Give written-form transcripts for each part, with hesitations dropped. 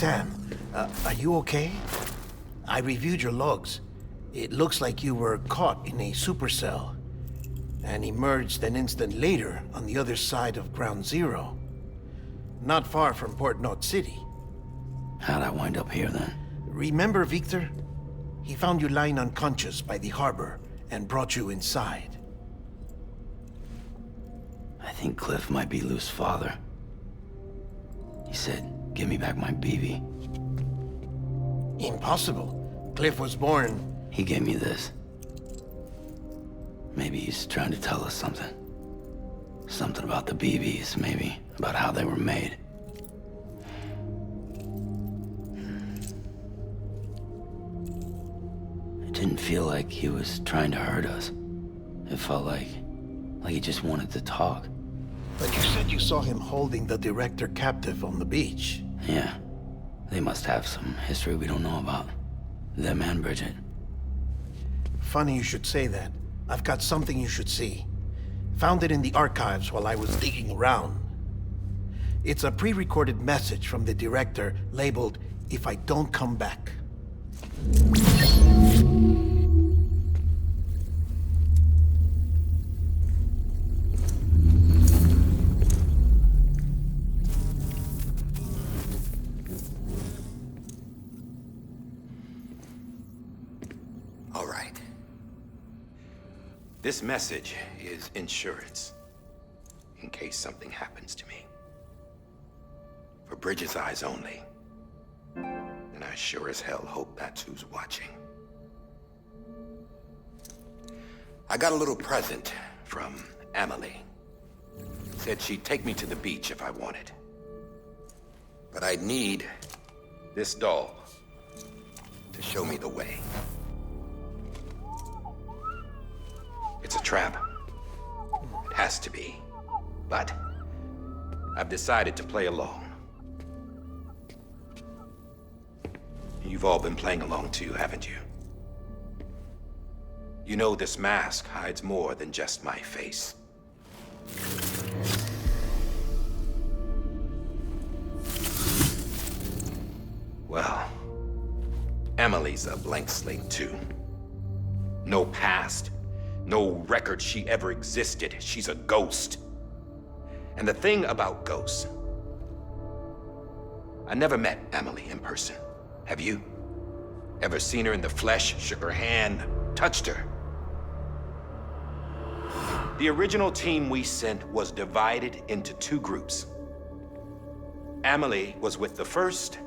Sam, are you okay? I reviewed your logs. It looks like you were caught in a supercell and emerged an instant later on the other side of Ground Zero. Not far from Port Knot City. How'd I wind up here then? Remember Victor? He found you lying unconscious by the harbor and brought you inside. I think Cliff might be Lou's father. He said, give me back my BB. Impossible. Cliff was born... He gave me this. Maybe he's trying to tell us something. Something about the BBs, maybe. About how they were made. It didn't feel like he was trying to hurt us. It felt like he just wanted to talk. But you said you saw him holding the director captive on the beach. Yeah. They must have some history we don't know about. Them and Bridget. Funny you should say that. I've got something you should see. Found it in the archives while I was digging around. It's a pre-recorded message from the director labeled, "If I don't come back." All right. This message is insurance, in case something happens to me. For Bridget's eyes only. And I sure as hell hope that's who's watching. I got a little present from Emily. Said she'd take me to the beach if I wanted. But I'd need this doll to show me the way. It's a trap. It has to be. But I've decided to play along. You've all been playing along too, haven't you? You know this mask hides more than just my face. Well, Emily's a blank slate too. No past. No record she ever existed. She's a ghost. And the thing about ghosts, I never met Emily in person. Have you? Ever seen her in the flesh, shook her hand, touched her? The original team we sent was divided into two groups. Emily was with the first.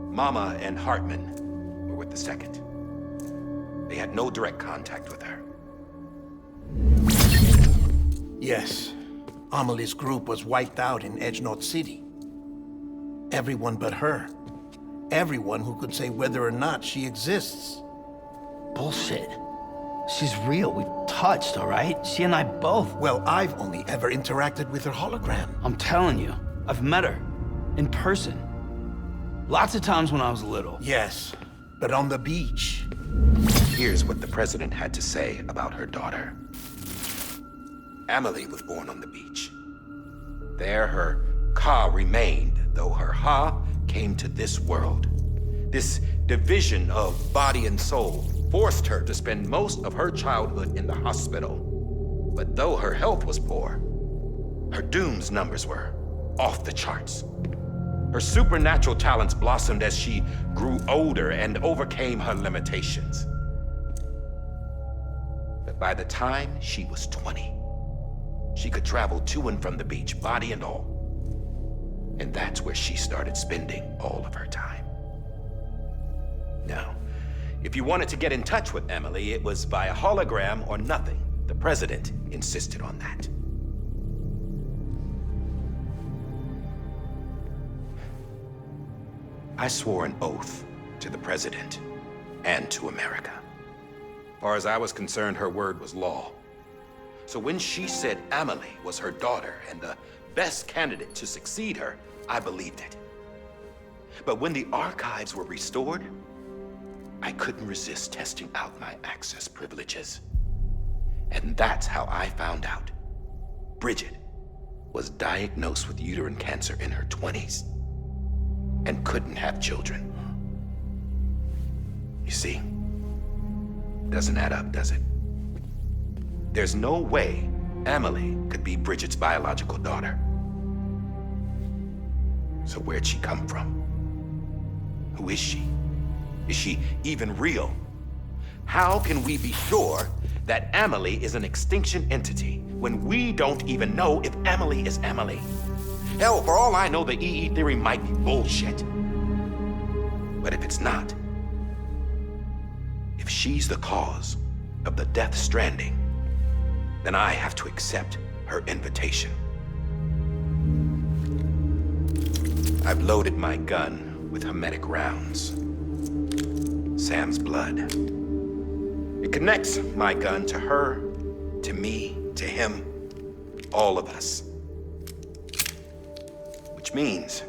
Mama and Hartman were with the second. They had no direct contact with her. Yes. Amelie's group was wiped out in Edge Knot City. Everyone but her. Everyone who could say whether or not she exists. Bullshit. She's real. We've touched, all right? She and I both. Well, I've only ever interacted with her hologram. I'm telling you, I've met her. In person. Lots of times when I was little. Yes, but on the beach. Here's what the president had to say about her daughter. Emily was born on the beach. There her Ka remained, though her Ha came to this world. This division of body and soul forced her to spend most of her childhood in the hospital. But though her health was poor, her Doom's numbers were off the charts. Her supernatural talents blossomed as she grew older and overcame her limitations. But by the time she was 20, she could travel to and from the beach, body and all. And that's where she started spending all of her time. Now, if you wanted to get in touch with Emily, it was via hologram or nothing. The president insisted on that. I swore an oath to the president and to America. As far as I was concerned, her word was law. So when she said Emily was her daughter and the best candidate to succeed her, I believed it. But when the archives were restored, I couldn't resist testing out my access privileges. And that's how I found out. Bridget was diagnosed with uterine cancer in her 20s. and couldn't have children. You see, doesn't add up, does it? There's no way Amelie could be Bridget's biological daughter. So where'd she come from? Who is she? Is she even real? How can we be sure that Amelie is an extinction entity when we don't even know if Amelie is Amelie? Hell, for all I know, the EE theory might be bullshit. But if it's not, if she's the cause of the Death Stranding, then I have to accept her invitation. I've loaded my gun with hermetic rounds. Sam's blood. It connects my gun to her, to me, to him, all of us. Which means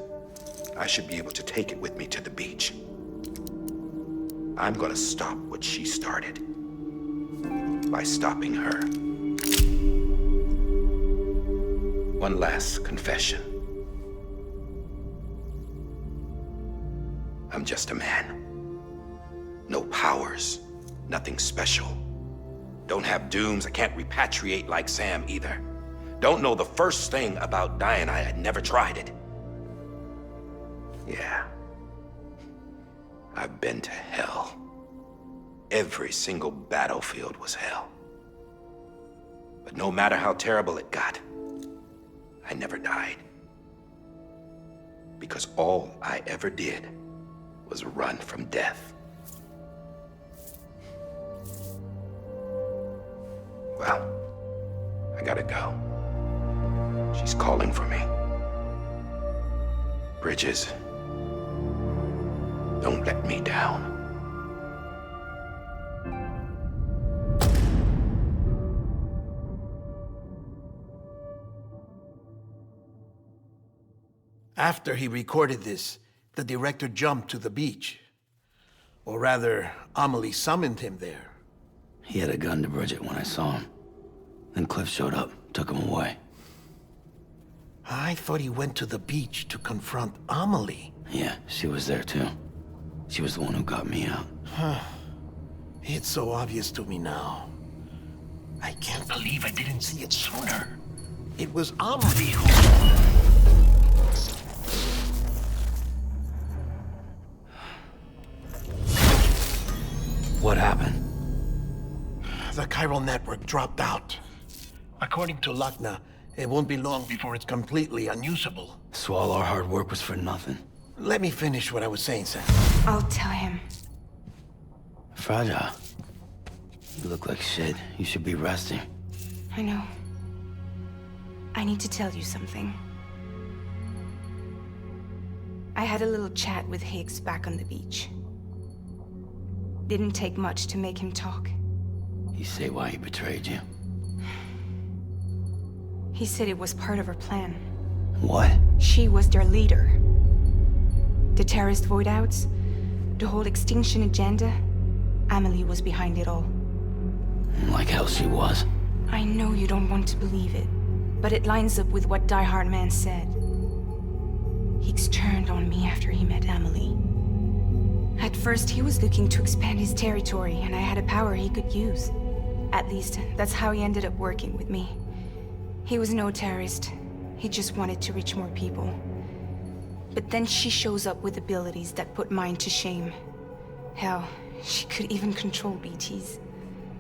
I should be able to take it with me to the beach. I'm gonna stop what she started by stopping her. One last confession. I'm just a man. No powers, nothing special. Don't have dooms, I can't repatriate like Sam either. Don't know the first thing about dying, I had never tried it. Yeah. I've been to hell. Every single battlefield was hell. But no matter how terrible it got, I never died. Because all I ever did was run from death. Well, I gotta go. She's calling for me. Bridges, don't let me down. After he recorded this, the director jumped to the beach. Or rather, Amelie summoned him there. He had a gun to Bridget when I saw him. Then Cliff showed up, took him away. I thought he went to the beach to confront Amelie. Yeah, she was there too. She was the one who got me out. It's so obvious to me now. I can't believe I didn't see it sooner. It was Amelie who... What happened? The chiral network dropped out. According to Lakna, it won't be long before it's completely unusable. So all our hard work was for nothing. Let me finish what I was saying, Sam. I'll tell him. Fragile. You look like shit. You should be resting. I know. I need to tell you something. I had a little chat with Higgs back on the beach. Didn't take much to make him talk. You say why he betrayed you? He said it was part of her plan. What? She was their leader. The terrorist void-outs, the whole extinction agenda, Amelie was behind it all. Like hell she was. I know you don't want to believe it, but it lines up with what Die Hard Man said. Higgs turned on me after he met Amelie. At first, he was looking to expand his territory, and I had a power he could use. At least, that's how he ended up working with me. He was no terrorist. He just wanted to reach more people. But then she shows up with abilities that put mine to shame. Hell, she could even control BTs.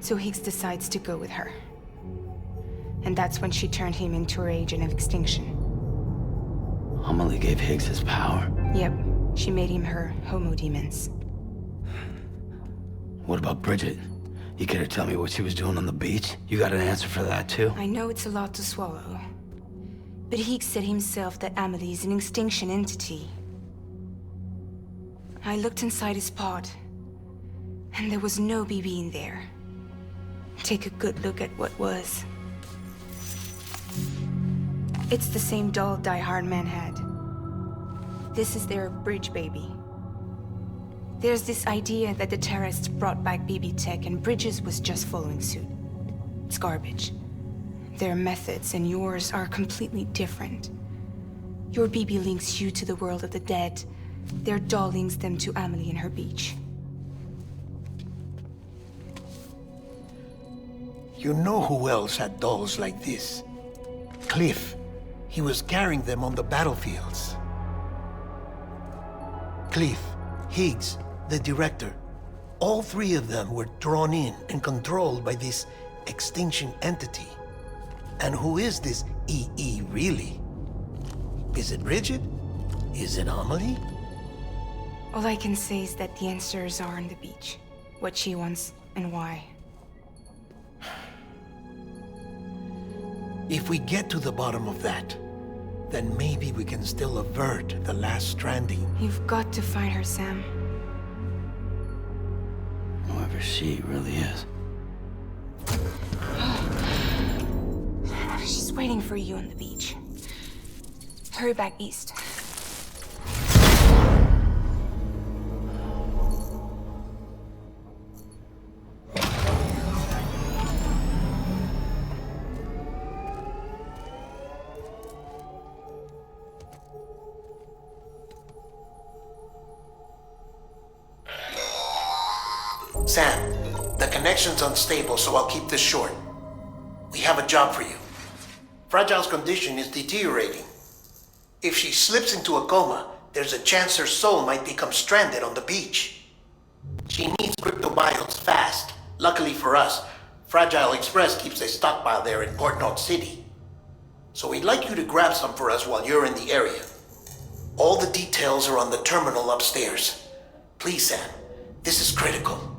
So Higgs decides to go with her. And that's when she turned him into her agent of extinction. Amelie gave Higgs his power. Yep, she made him her Homo Demons. What about Bridget? You care to tell me what she was doing on the beach? You got an answer for that too? I know it's a lot to swallow. But Higgs said himself that Amelie is an extinction entity. I looked inside his pod, and there was no BB in there. Take a good look at what was. It's the same doll Die Hard Man had. This is their bridge baby. There's this idea that the terrorists brought back BB tech and Bridges was just following suit. It's garbage. Their methods and yours are completely different. Your BB links you to the world of the dead, Their doll links them to Amelie and her beach. You know who else had dolls like this? Cliff. He was carrying them on the battlefields. Cliff, Higgs, the director. All three of them were drawn in and controlled by this extinction entity. And who is this EE really? Is it Bridget? Is it Amelie? All I can say is that the answers are on the beach. What she wants and why. If we get to the bottom of that, then maybe we can still avert the last stranding. You've got to find her, Sam. Whoever she really is. She's waiting for you on the beach. Hurry back east. Sam, the connection's unstable, so I'll keep this short. We have a job for you. Fragile's condition is deteriorating. If she slips into a coma, there's a chance her soul might become stranded on the beach. She needs cryptobiotes fast. Luckily for us, Fragile Express keeps a stockpile there in Port North City. So we'd like you to grab some for us while you're in the area. All the details are on the terminal upstairs. Please, Sam, this is critical.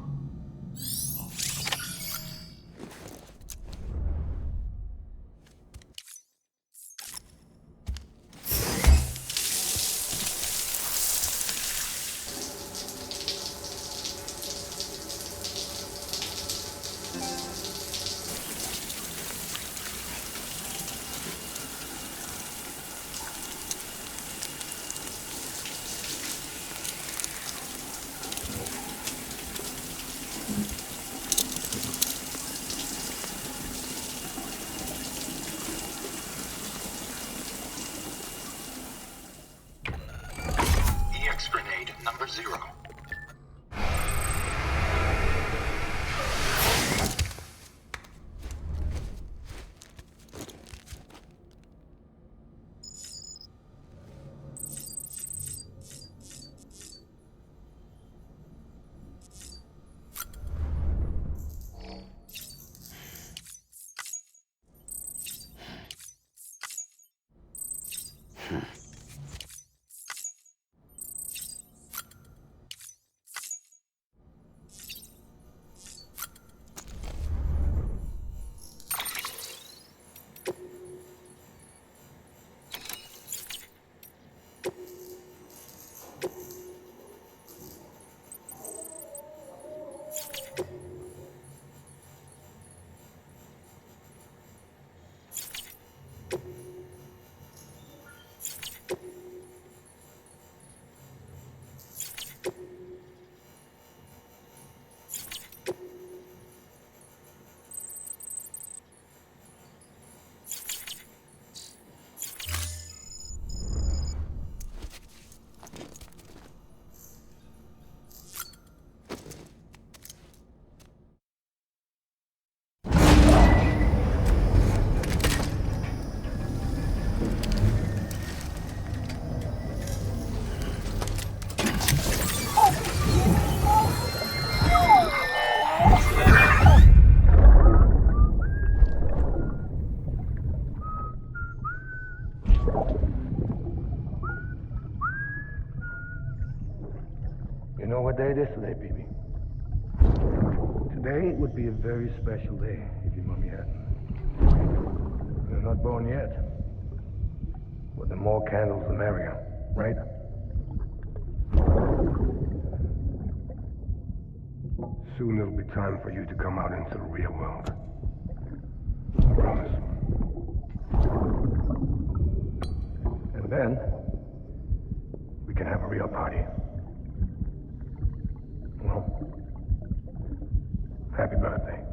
Grenade number 0. You know what day it is today, baby? Today would be a very special day if your mommy hadn't. You're not born yet. But the more candles, the merrier, right? Soon it'll be time for you to come out into the real world. I promise. And then, we can have a real party. Well, happy birthday.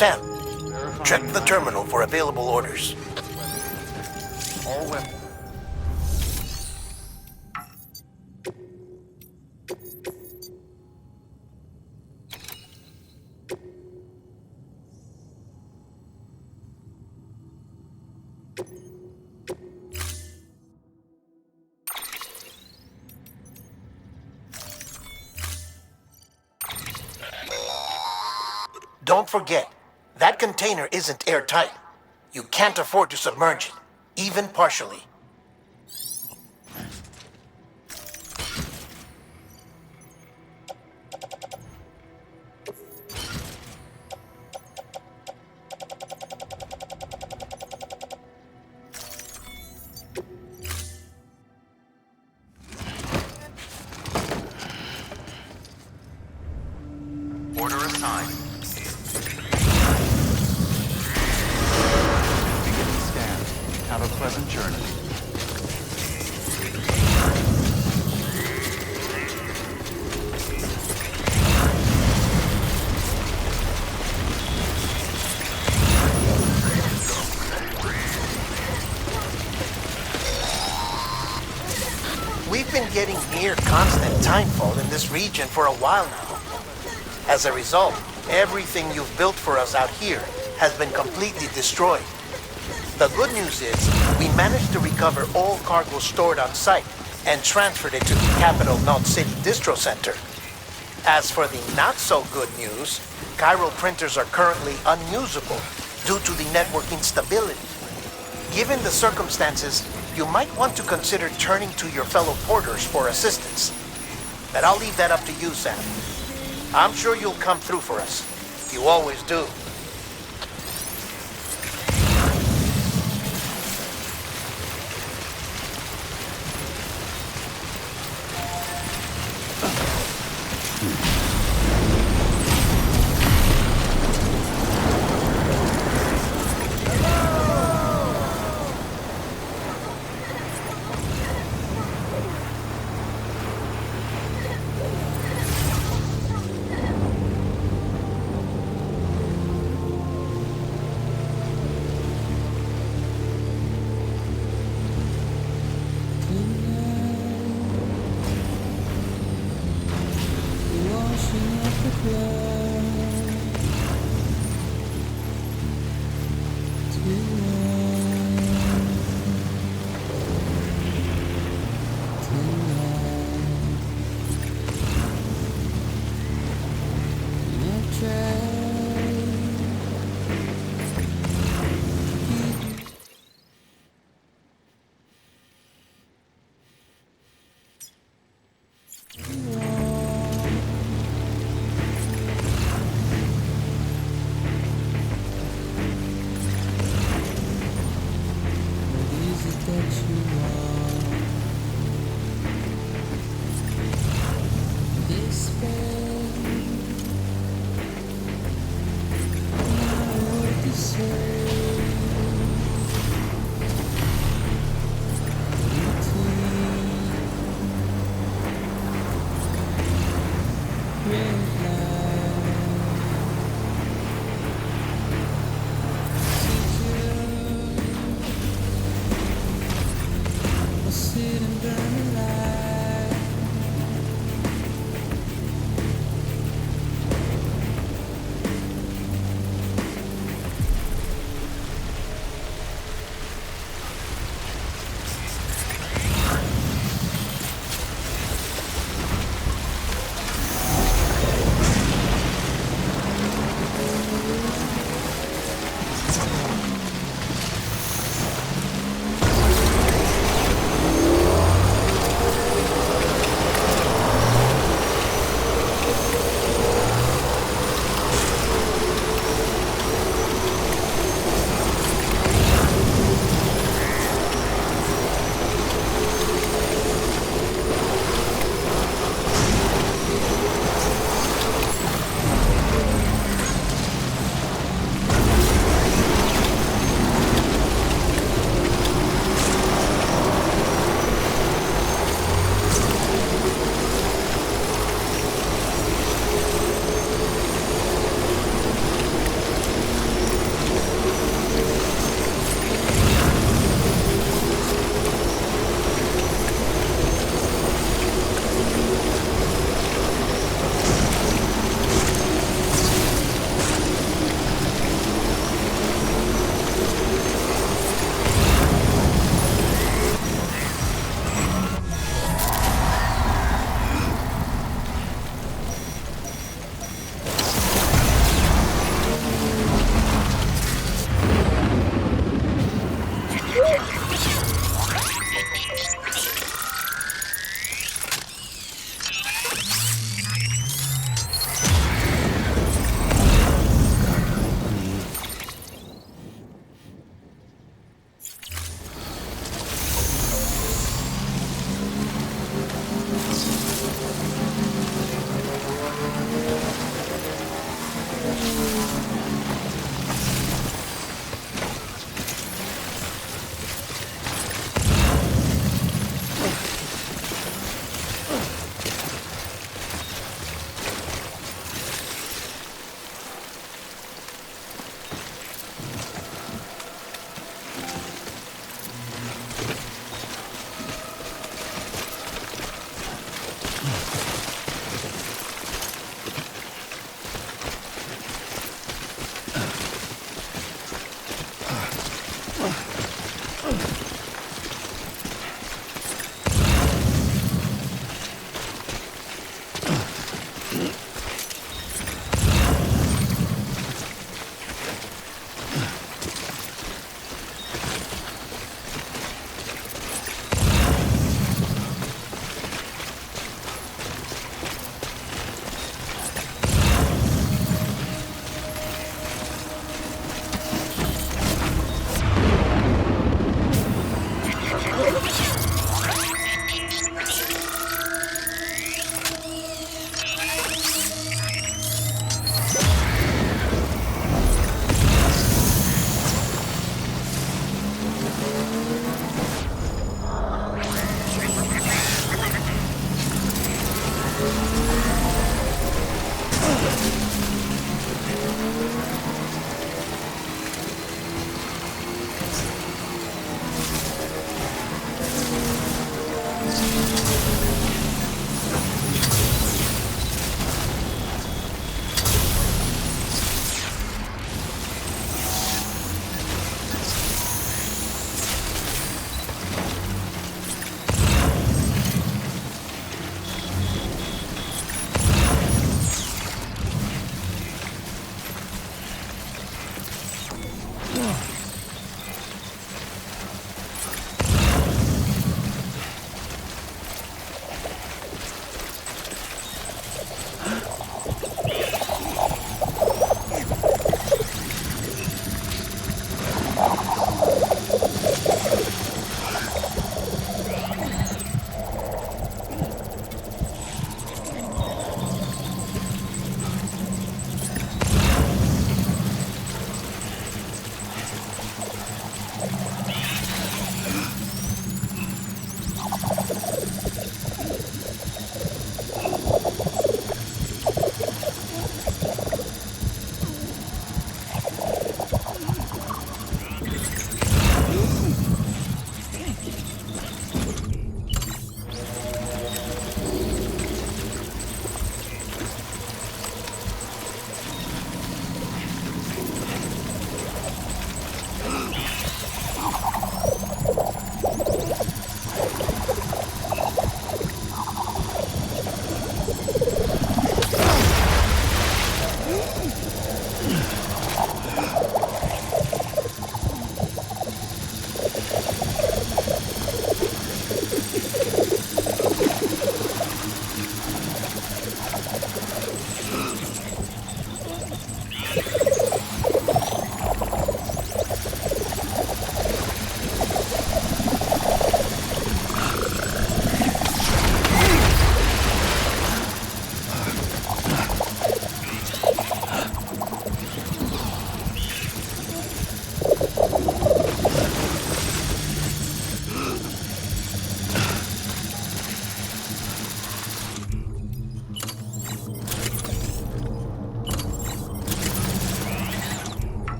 Sam, check the terminal for available orders. All weapons. Don't forget, that container isn't airtight. You can't afford to submerge it, even partially. Order assigned. Beginning scan. Have a pleasant journey. We've been getting near constant timefall in this region for a while now. As a result, everything you've built for us out here has been completely destroyed. The good news is, we managed to recover all cargo stored on site and transferred it to the capital Knot City Distro Center. As for the not-so-good news, chiral printers are currently unusable due to the network instability. Given the circumstances, you might want to consider turning to your fellow porters for assistance. But I'll leave that up to you, Sam. I'm sure you'll come through for us. You always do.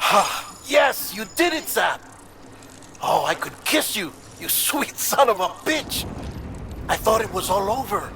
Ha! Yes, you did it, Zap! Oh, I could kiss you, you sweet son of a bitch! I thought it was all over.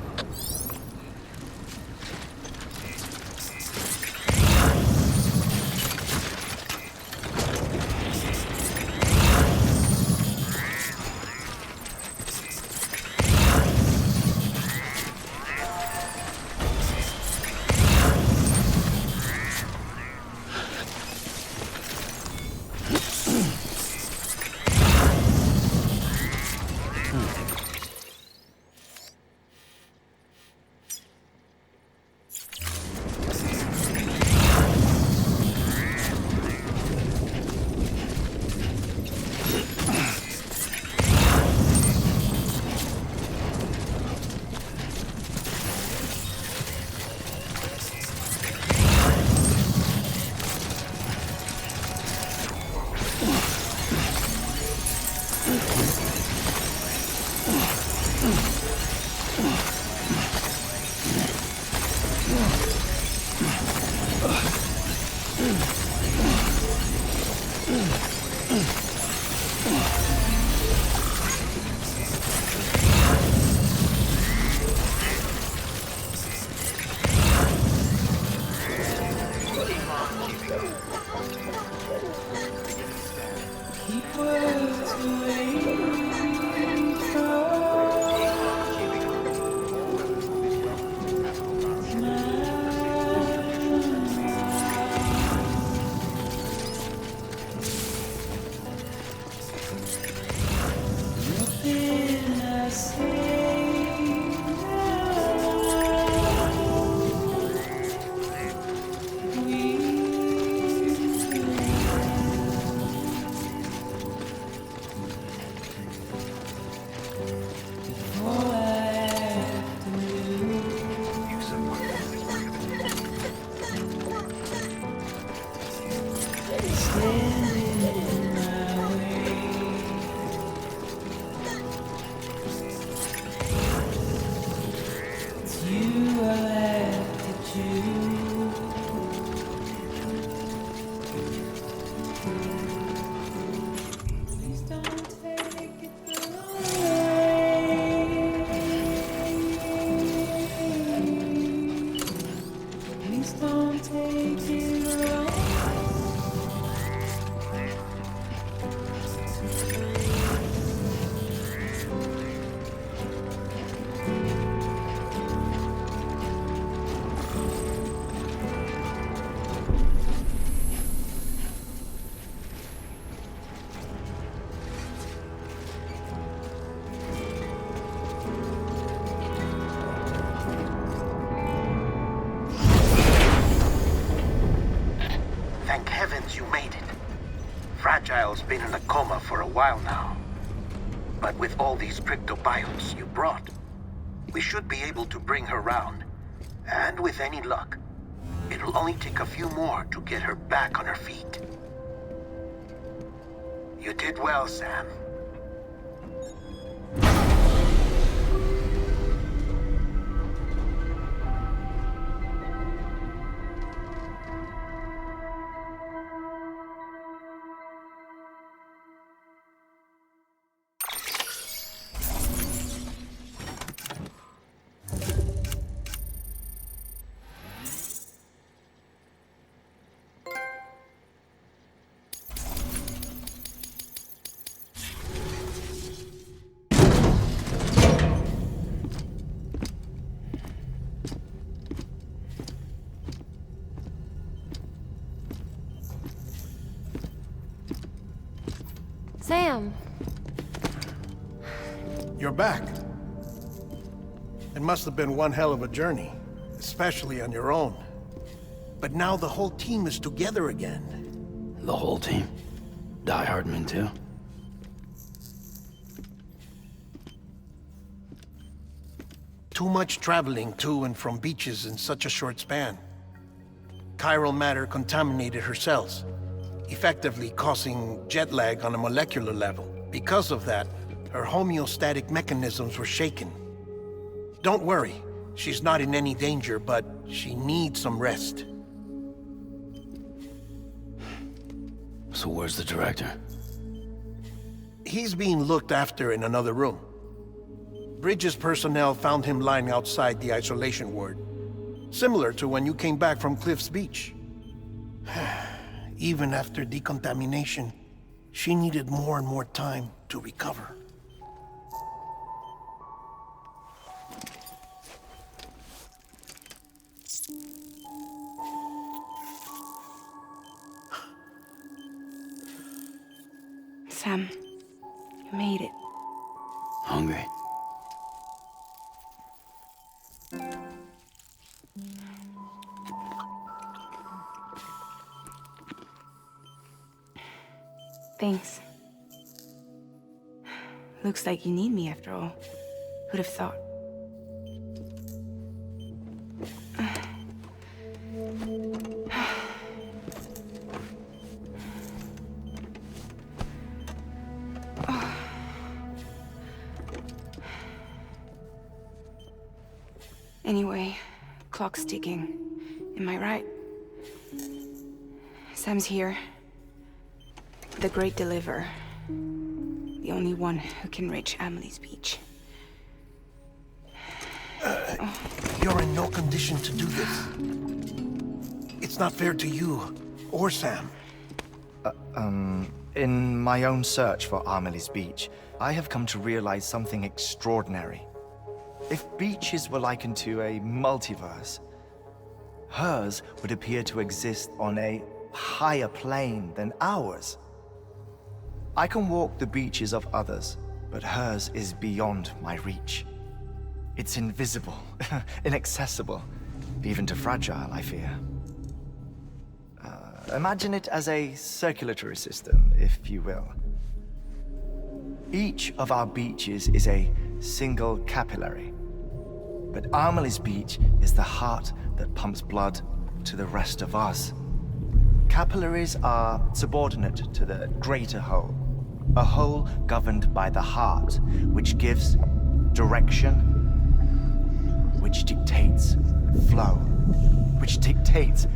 Thank heavens you made it. Fragile's been in a coma for a while now. But with all these cryptobiotes you brought, we should be able to bring her round. And with any luck, it'll only take a few more to get her back on her feet. You did well, Sam. Sam! You're back. It must have been one hell of a journey, especially on your own. But now the whole team is together again. The whole team? Die Hardman too? Too much traveling to and from beaches in such a short span. Chiral matter contaminated her cells, effectively causing jet lag on a molecular level. Because of that, her homeostatic mechanisms were shaken. Don't worry, she's not in any danger, but she needs some rest. So where's the director? He's being looked after in another room. Bridges personnel found him lying outside the isolation ward. Similar to when you came back from Cliff's Beach. Even after decontamination, she needed more and more time to recover. Sam, you made it. Hungry? Thanks. Looks like you need me after all. Who'd have thought? Anyway, clock's ticking. Am I right? Sam's here. The Great Deliverer. The only one who can reach Amelie's Beach. You're in no condition to do this. It's not fair to you, or Sam. In my own search for Amelie's Beach, I have come to realize something extraordinary. If beaches were likened to a multiverse, hers would appear to exist on a higher plane than ours. I can walk the beaches of others, but hers is beyond my reach. It's invisible, inaccessible, even to Fragile, I fear. Imagine it as a circulatory system, if you will. Each of our beaches is a single capillary, but Amelie's Beach is the heart that pumps blood to the rest of us. Capillaries are subordinate to the greater whole, a whole governed by the heart, which gives direction, which dictates flow, which dictates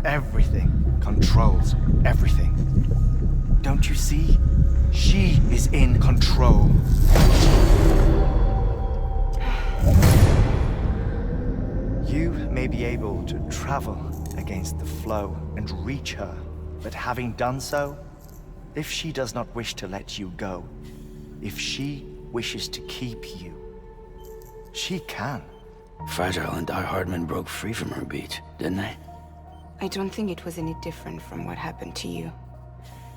everything, controls everything. Don't you see? She is in control. You may be able to travel against the flow and reach her, but having done so, if she does not wish to let you go, if she wishes to keep you, she can. Fragile and Die Hardman broke free from her beach, didn't they? I don't think it was any different from what happened to you.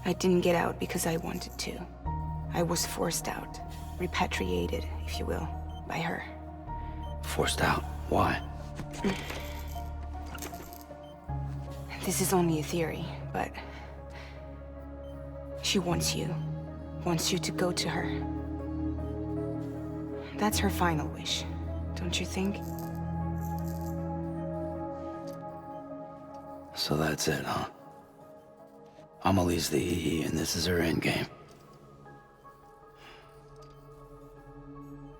I didn't get out because I wanted to. I was forced out. Repatriated, if you will, by her. Forced out? Why? This is only a theory, but... she wants you to go to her. That's her final wish, don't you think? So that's it, huh? Amelie's the EE, and this is her endgame.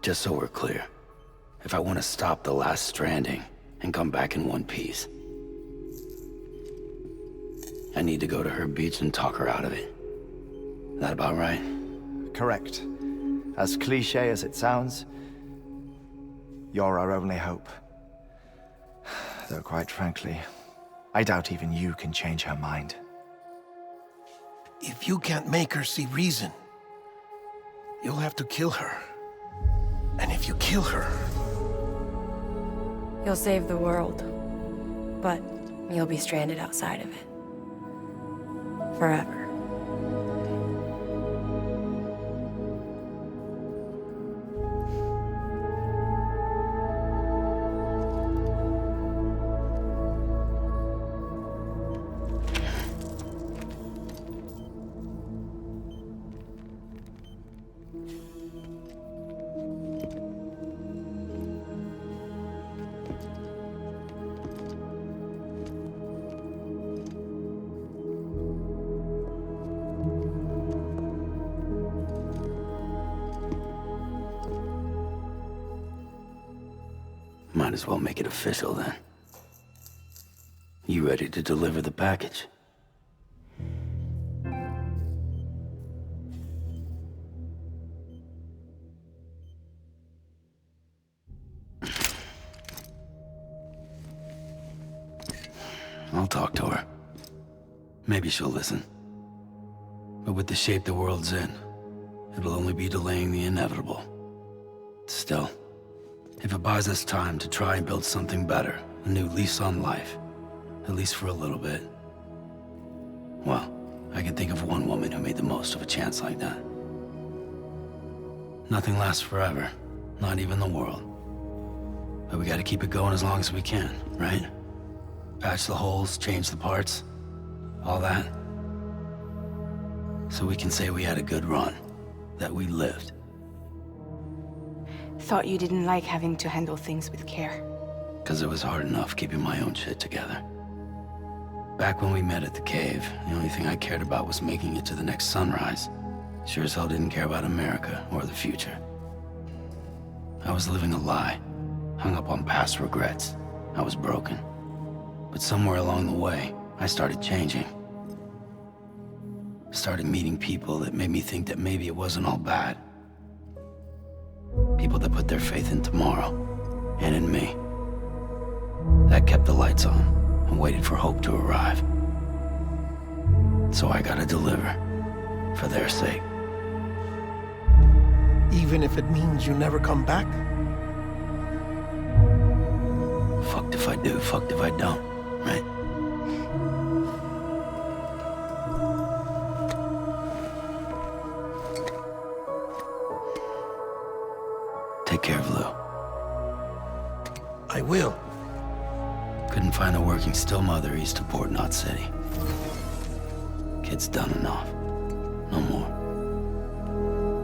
Just so we're clear, if I want to stop the last stranding and come back in one piece, I need to go to her beach and talk her out of it. That about right? Correct. As cliché as it sounds, you're our only hope. Though quite frankly, I doubt even you can change her mind. If you can't make her see reason, you'll have to kill her. And if you kill her... You'll save the world, but you'll be stranded outside of it. Forever. Might as well make it official then. You ready to deliver the package? I'll talk to her. Maybe she'll listen. But with the shape the world's in, it'll only be delaying the inevitable. Still, if it buys us time to try and build something better, a new lease on life, at least for a little bit, well, I can think of one woman who made the most of a chance like that. Nothing lasts forever, not even the world. But we gotta keep it going as long as we can, right? Patch the holes, change the parts, all that. So we can say we had a good run, that we lived. Thought you didn't like having to handle things with care. 'Cause it was hard enough keeping my own shit together. Back when we met at the cave, the only thing I cared about was making it to the next sunrise. Sure as hell didn't care about America or the future. I was living a lie, hung up on past regrets. I was broken. But somewhere along the way, I started changing. Started meeting people that made me think that maybe it wasn't all bad. People that put their faith in tomorrow, and in me. That kept the lights on, and waited for hope to arrive. So I gotta deliver, for their sake. Even if it means you never come back? Fucked if I do, fucked if I don't, right? Take care of Lou. I will. Couldn't find a working still mother east of Port Knot City. Kid's done enough. No more.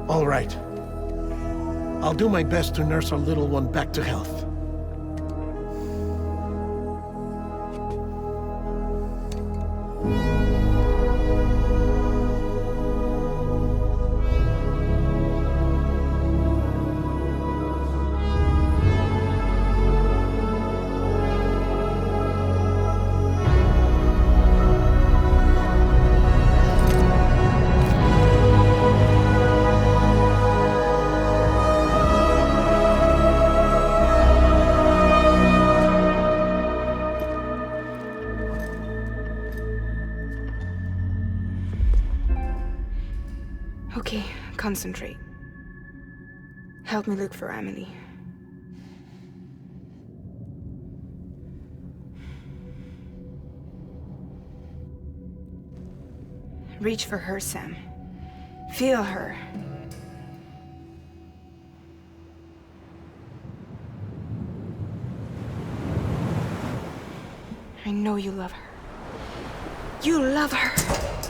All right. I'll do my best to nurse our little one back to health. Okay, concentrate. Help me look for Emily. Reach for her, Sam. Feel her. I know you love her. You love her!